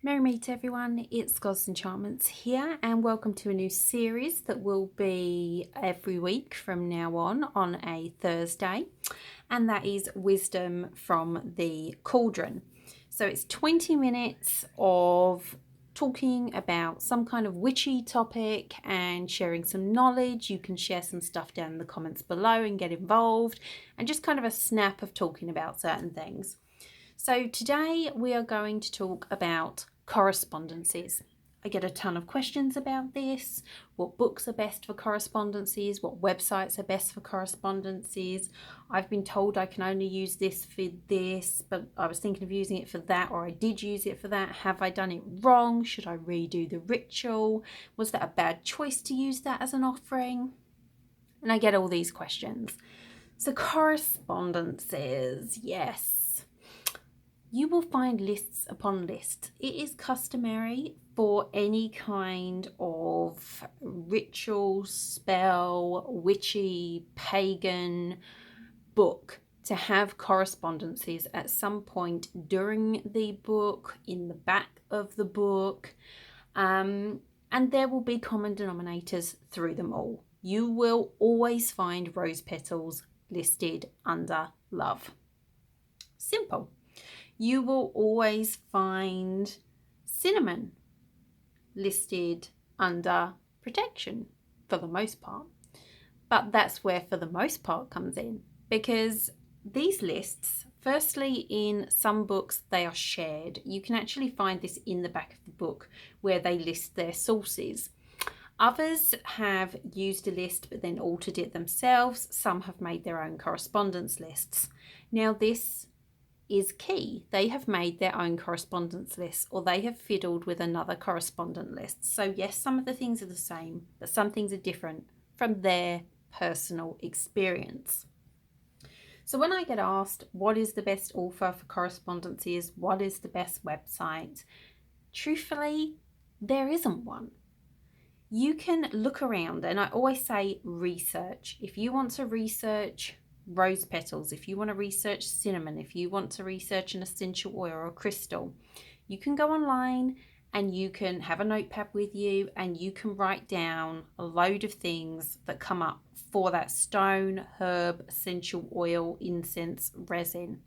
Merry meet everyone, it's Gods Enchantments here, and welcome to a new series that will be every week from now on a Thursday, and that is Wisdom from the Cauldron. So it's 20 minutes of talking about some kind of witchy topic and sharing some knowledge. You can share some stuff down in the comments below and get involved, and just kind of a snap of talking about certain things. So today we are going to talk about correspondences. I get a ton of questions about this. What books are best for correspondences? What websites are best for correspondences? I've been told I can only use this for this, but I was thinking of using it for that, or I did use it for that. Have I done it wrong? Should I redo the ritual? Was that a bad choice to use that as an offering? And I get all these questions. So correspondences, yes. You will find lists upon lists. It is customary for any kind of ritual, spell, witchy, pagan book to have correspondences at some point during the book, in the back of the book, and there will be common denominators through them all. You will always find rose petals listed under love. Simple. You will always find cinnamon listed under protection for the most part. But that's where for the most part comes in, because these lists, firstly, in some books they are shared. You can actually find this in the back of the book where they list their sources. Others have used a list but then altered it themselves. Some have made their own correspondence lists. Now this is key. They have made their own correspondence list, or they have fiddled with another correspondent list. So yes, some of the things are the same, but some things are different from their personal experience. So when I get asked what is the best author for correspondences, what is the best website, truthfully, there isn't one. You can look around, and I always say research. If you want to research rose petals, if you want to research cinnamon, if you want to research an essential oil or a crystal, you can go online and you can have a notepad with you and you can write down a load of things that come up for that stone, herb, essential oil, incense, resin.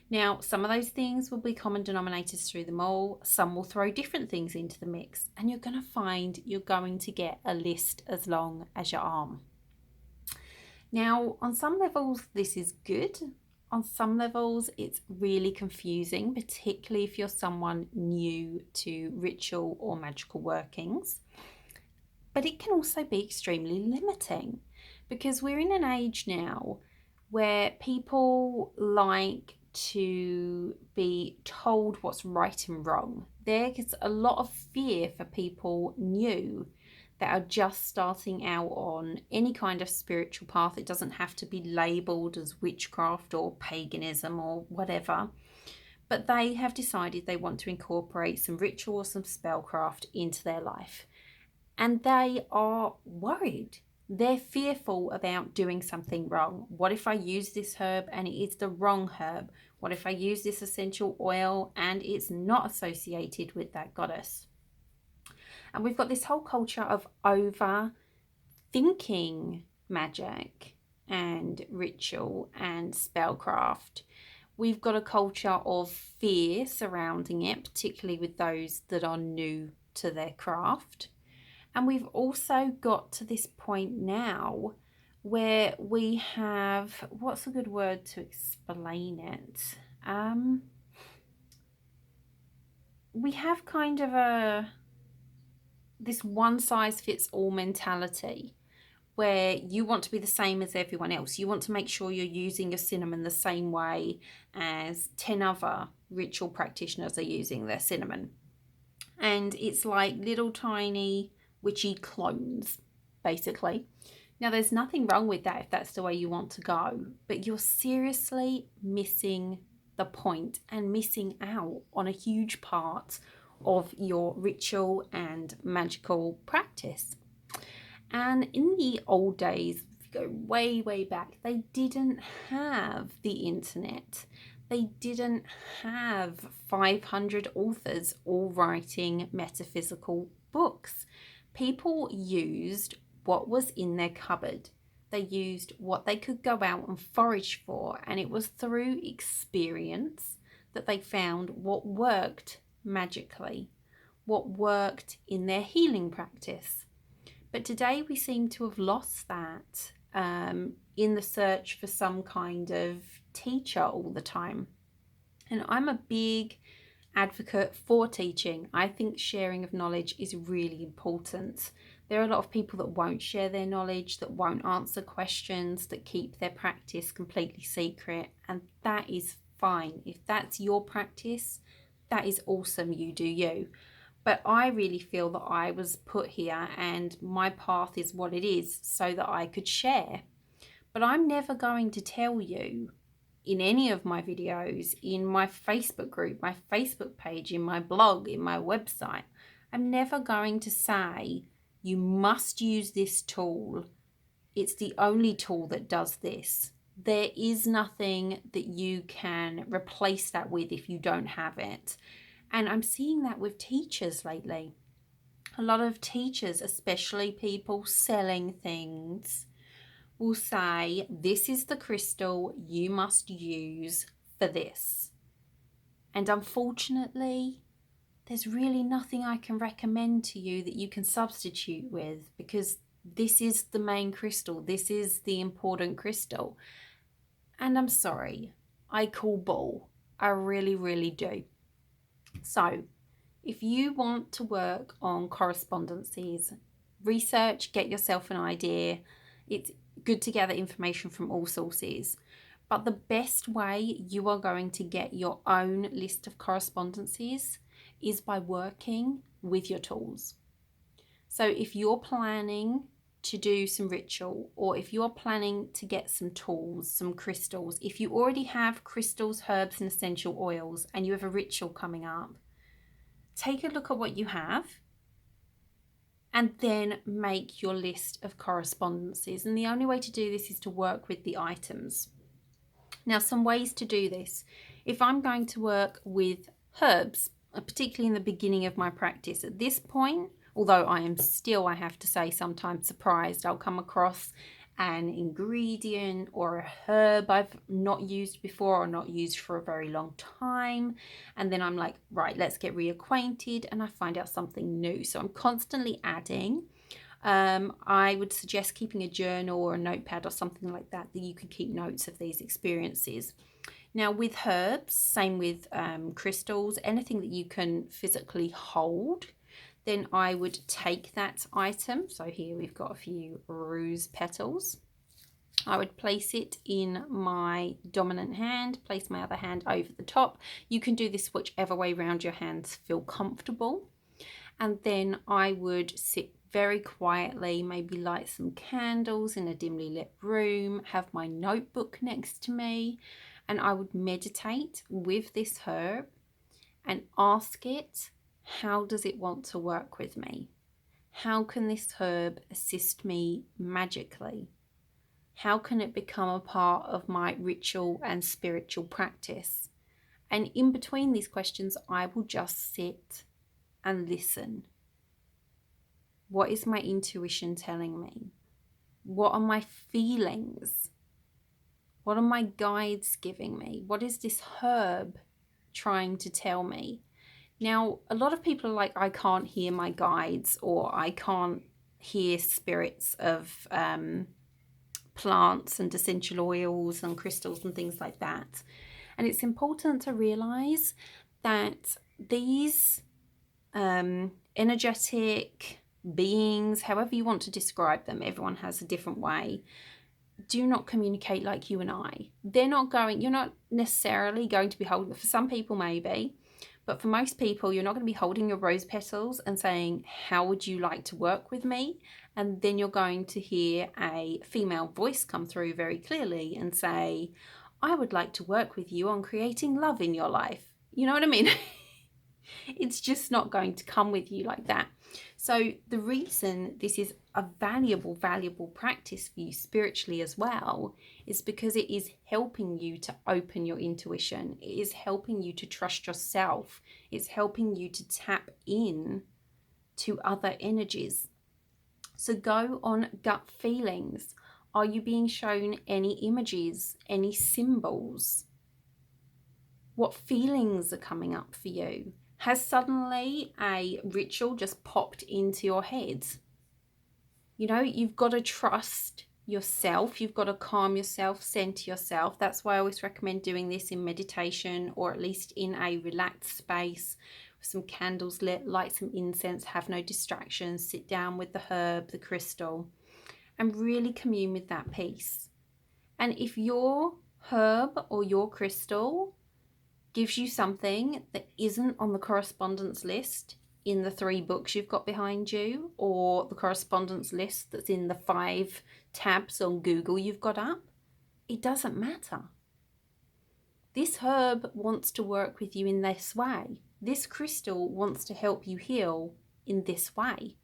Now, some of those things will be common denominators through them all. Some will throw different things into the mix, and you're going to find you're going to get a list as long as your arm. Now, on some levels, this is good. On some levels, it's really confusing, particularly if you're someone new to ritual or magical workings. But it can also be extremely limiting, because we're in an age now where people like to be told what's right and wrong. There's a lot of fear for people new that are just starting out on any kind of spiritual path. It doesn't have to be labelled as witchcraft or paganism or whatever, but they have decided they want to incorporate some ritual or some spellcraft into their life, and they are worried. They're fearful about doing something wrong. What if I use this herb and it is the wrong herb? What if I use this essential oil and it's not associated with that goddess? And we've got this whole culture of overthinking magic and ritual and spellcraft. We've got a culture of fear surrounding it, particularly with those that are new to their craft. And we've also got to this point now where we have, what's a good word to explain it? We have kind of this one size fits all mentality where you want to be the same as everyone else. You want to make sure you're using your cinnamon the same way as 10 other ritual practitioners are using their cinnamon. And it's like little tiny witchy clones, basically. Now, there's nothing wrong with that if that's the way you want to go, but you're seriously missing the point and missing out on a huge part of your ritual and magical practice. And in the old days, if you go way back, they didn't have the internet. they didn't have 500 authors all writing metaphysical books. People used what was in their cupboard. They used what they could go out and forage for, and it was through experience that they found what worked magically, what worked in their healing practice. But today we seem to have lost that in the search for some kind of teacher all the time. And I'm a big advocate for teaching. I think sharing of knowledge is really important. There are a lot of people that won't share their knowledge, that won't answer questions, that keep their practice completely secret, and that is fine. If that's your practice, that is awesome, you do you. But I really feel that I was put here and my path is what it is so that I could share. But I'm never going to tell you in any of my videos, in my Facebook group, my Facebook page, in my blog, in my website, I'm never going to say, you must use this tool. It's the only tool that does this. There is nothing that you can replace that with if you don't have it. And I'm seeing that with teachers lately. A lot of teachers, especially people selling things, will say, this is the crystal you must use for this. And unfortunately, there's really nothing I can recommend to you that you can substitute with, because this is the main crystal. This is the important crystal. And I'm sorry, I call bull. I really, really do. So if you want to work on correspondences, research, get yourself an idea. It's good to gather information from all sources. But the best way you are going to get your own list of correspondences is by working with your tools. So if you're planning to do some ritual, or if you're planning to get some tools, some crystals, if you already have crystals, herbs and essential oils and you have a ritual coming up, take a look at what you have and then make your list of correspondences. And the only way to do this is to work with the items. Now, some ways to do this. If I'm going to work with herbs, particularly in the beginning of my practice, at this point, although I am still, I have to say, sometimes surprised, I'll come across an ingredient or a herb I've not used before or not used for a very long time, and then I'm like, right, let's get reacquainted, and I find out something new. So I'm constantly adding. I would suggest keeping a journal or a notepad or something like that you can keep notes of these experiences. Now with herbs, same with crystals, anything that you can physically hold, then I would take that item. So here we've got a few rose petals. I would place it in my dominant hand, place my other hand over the top. You can do this whichever way around your hands feel comfortable. And then I would sit very quietly, maybe light some candles in a dimly lit room, have my notebook next to me, and I would meditate with this herb and ask it, how does it want to work with me? How can this herb assist me magically? How can it become a part of my ritual and spiritual practice? And in between these questions, I will just sit and listen. What is my intuition telling me? What are my feelings? What are my guides giving me? What is this herb trying to tell me? Now, a lot of people are like, I can't hear my guides, or I can't hear spirits of plants and essential oils and crystals and things like that. And it's important to realize that these energetic beings, however you want to describe them, everyone has a different way, do not communicate like you and I. You're not necessarily going to be holding, for some people maybe, but for most people, you're not going to be holding your rose petals and saying, how would you like to work with me? And then you're going to hear a female voice come through very clearly and say, I would like to work with you on creating love in your life. You know what I mean? It's just not going to come with you like that. So the reason this is a valuable practice for you spiritually as well is because it is helping you to open your intuition. It is helping you to trust yourself. It's helping you to tap in to other energies. So go on gut feelings. Are you being shown any images, any symbols? What feelings are coming up for you? Has suddenly a ritual just popped into your head? You know, you've got to trust yourself. You've got to calm yourself, center yourself. That's why I always recommend doing this in meditation, or at least in a relaxed space with some candles lit, light some incense, have no distractions, sit down with the herb, the crystal, and really commune with that peace. And if your herb or your crystal gives you something that isn't on the correspondence list in the 3 books you've got behind you, or the correspondence list that's in the 5 tabs on Google you've got up, it doesn't matter. This herb wants to work with you in this way. This crystal wants to help you heal in this way.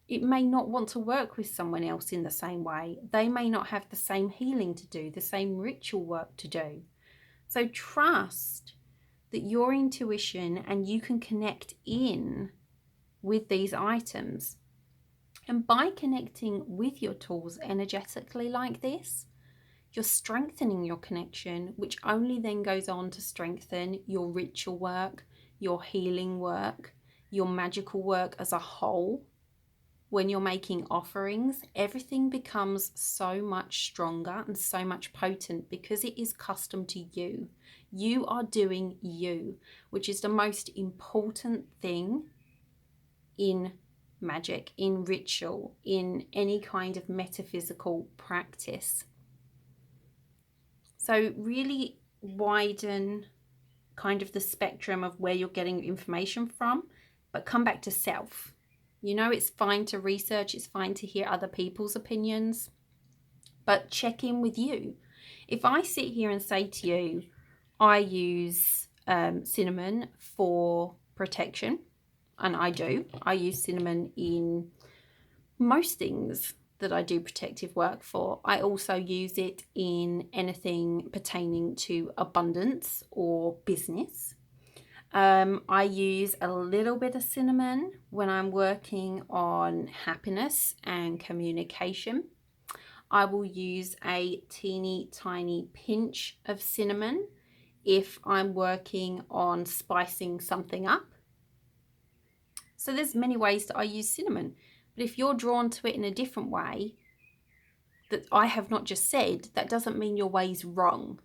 It may not want to work with someone else in the same way. They may not have the same healing to do, the same ritual work to do. So trust that your intuition, and you can connect in with these items. And by connecting with your tools energetically like this, you're strengthening your connection, which only then goes on to strengthen your ritual work, your healing work, your magical work as a whole. When you're making offerings, everything becomes so much stronger and so much potent because it is custom to you. You are doing you, which is the most important thing in magic, in ritual, in any kind of metaphysical practice. So really widen kind of the spectrum of where you're getting information from, but come back to self. You know, it's fine to research, it's fine to hear other people's opinions, but check in with you. If I sit here and say to you, I use cinnamon for protection, and I do. I use cinnamon in most things that I do protective work for. I also use it in anything pertaining to abundance or business. I use a little bit of cinnamon when I'm working on happiness and communication. I will use a teeny tiny pinch of cinnamon if I'm working on spicing something up. So there's many ways that I use cinnamon, but if you're drawn to it in a different way that I have not just said, that doesn't mean your way's wrong.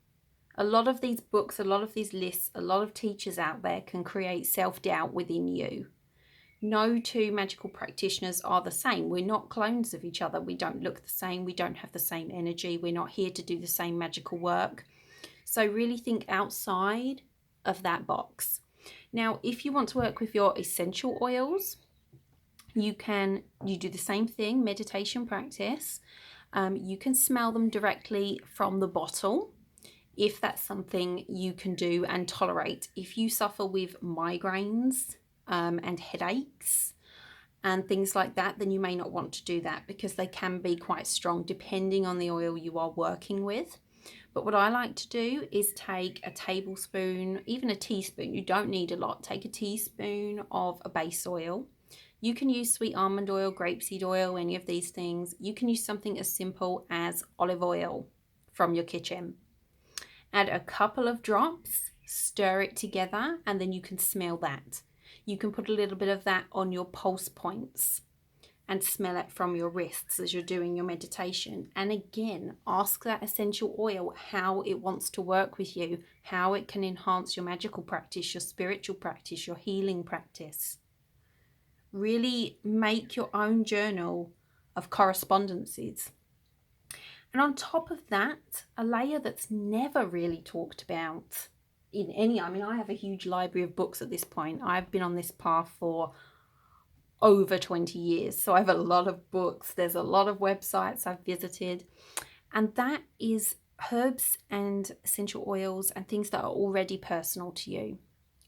A lot of these books, a lot of these lists, a lot of teachers out there can create self-doubt within you. No 2 magical practitioners are the same. We're not clones of each other. We don't look the same. We don't have the same energy. We're not here to do the same magical work. So really think outside of that box. Now, if you want to work with your essential oils, you do the same thing, meditation practice. You can smell them directly from the bottle, if that's something you can do and tolerate. If you suffer with migraines and headaches and things like that, then you may not want to do that because they can be quite strong depending on the oil you are working with. But what I like to do is take a tablespoon, even a teaspoon, you don't need a lot, take a teaspoon of a base oil. You can use sweet almond oil, grapeseed oil, any of these things. You can use something as simple as olive oil from your kitchen. Add a couple of drops, stir it together, and then you can smell that. You can put a little bit of that on your pulse points and smell it from your wrists as you're doing your meditation. And again, ask that essential oil how it wants to work with you, how it can enhance your magical practice, your spiritual practice, your healing practice. Really make your own journal of correspondences. And on top of that, a layer that's never really talked about in any, I have a huge library of books at this point. I've been on this path for over 20 years. So I have a lot of books. There's a lot of websites I've visited. And that is herbs and essential oils and things that are already personal to you.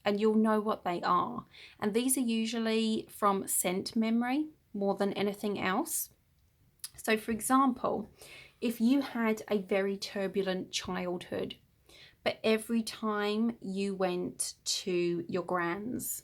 and you'll know what they are. And these are usually from scent memory more than anything else. So for example, if you had a very turbulent childhood, but every time you went to your gran's,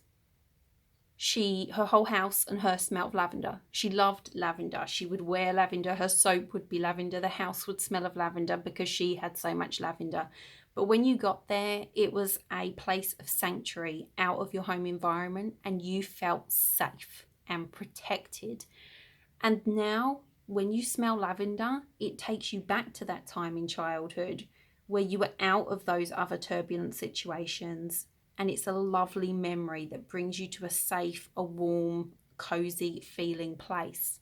her whole house and her smelled of lavender. She loved lavender. She would wear lavender. Her soap would be lavender. The house would smell of lavender because she had so much lavender. But when you got there, it was a place of sanctuary out of your home environment, and you felt safe and protected. And now when you smell lavender, it takes you back to that time in childhood where you were out of those other turbulent situations. And it's a lovely memory that brings you to a safe, a warm, cozy feeling place.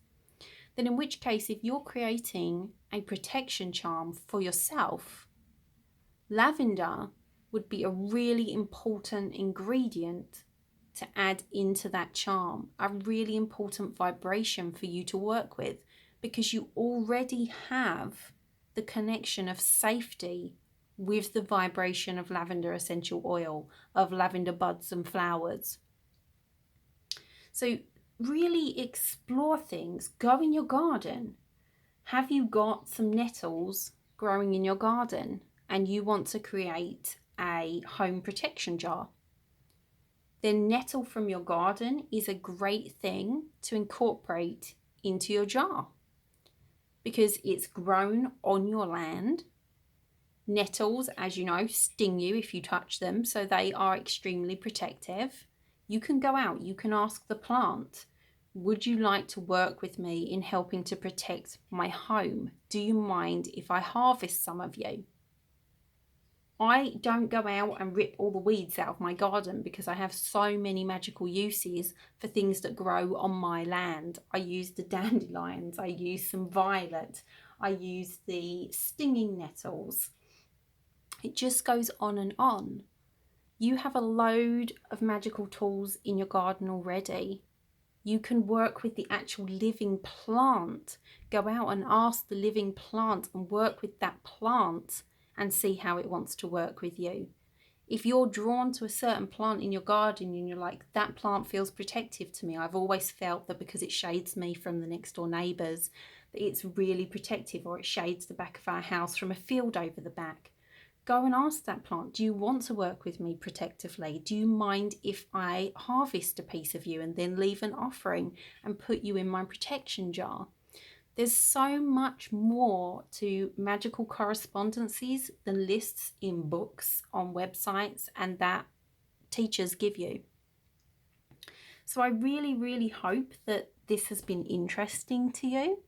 Then in which case, if you're creating a protection charm for yourself, lavender would be a really important ingredient to add into that charm, a really important vibration for you to work with, because you already have the connection of safety with the vibration of lavender essential oil, of lavender buds and flowers. So really explore things. Go in your garden. Have you got some nettles growing in your garden and you want to create a home protection jar? Then nettle from your garden is a great thing to incorporate into your jar because it's grown on your land. Nettles, as you know, sting you if you touch them, so they are extremely protective. You can go out, you can ask the plant, would you like to work with me in helping to protect my home? Do you mind if I harvest some of you? I don't go out and rip all the weeds out of my garden because I have so many magical uses for things that grow on my land. I use the dandelions, I use some violet, I use the stinging nettles. It just goes on and on. You have a load of magical tools in your garden already. You can work with the actual living plant. Go out and ask the living plant and work with that plant and see how it wants to work with you. If you're drawn to a certain plant in your garden and you're like, that plant feels protective to me, I've always felt that because it shades me from the next door neighbours, that it's really protective, or it shades the back of our house from a field over the back. Go and ask that plant, do you want to work with me protectively? Do you mind if I harvest a piece of you and then leave an offering and put you in my protection jar? There's so much more to magical correspondences than lists in books, on websites, and that teachers give you. So I really, really hope that this has been interesting to you.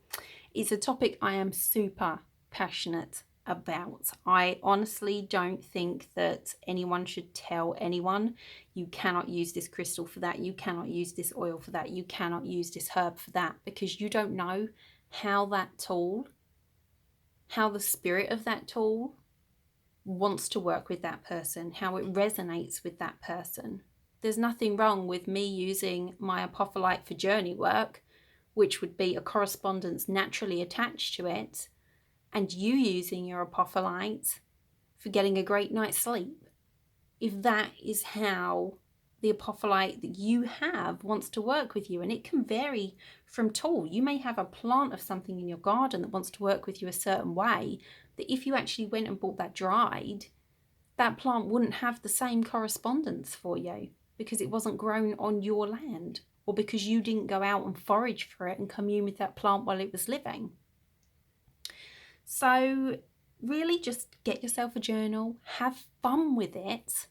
It's a topic I am super passionate about. I honestly don't think that anyone should tell anyone, you cannot use this crystal for that, you cannot use this oil for that, you cannot use this herb for that, because you don't know how that tool, how the spirit of that tool wants to work with that person, how it resonates with that person. There's nothing wrong with me using my apophyllite for journey work, which would be a correspondence naturally attached to it, and you using your apophyllite for getting a great night's sleep. If that is how the apophyllite that you have wants to work with you, and it can vary from tool. You may have a plant of something in your garden that wants to work with you a certain way, that if you actually went and bought that dried, that plant wouldn't have the same correspondence for you because it wasn't grown on your land, or because you didn't go out and forage for it and commune with that plant while it was living. So really just get yourself a journal, have fun with it,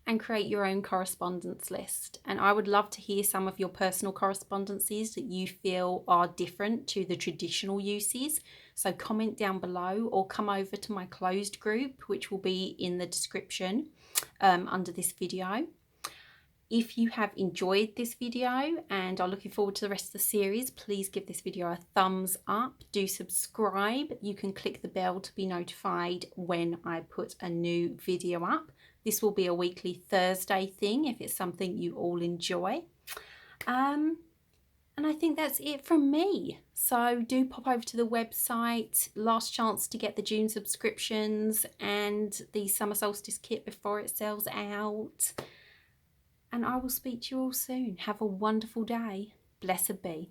and create your own correspondence list. And I would love to hear some of your personal correspondences that you feel are different to the traditional uses. So comment down below or come over to my closed group, which will be in the description under this video. If you have enjoyed this video and are looking forward to the rest of the series, please give this video a thumbs up. Do subscribe. You can click the bell to be notified when I put a new video up. This will be a weekly Thursday thing if it's something you all enjoy. And I think that's it from me. So do pop over to the website. Last chance to get the June subscriptions and the summer solstice kit before it sells out. and I will speak to you all soon. Have a wonderful day. Blessed be.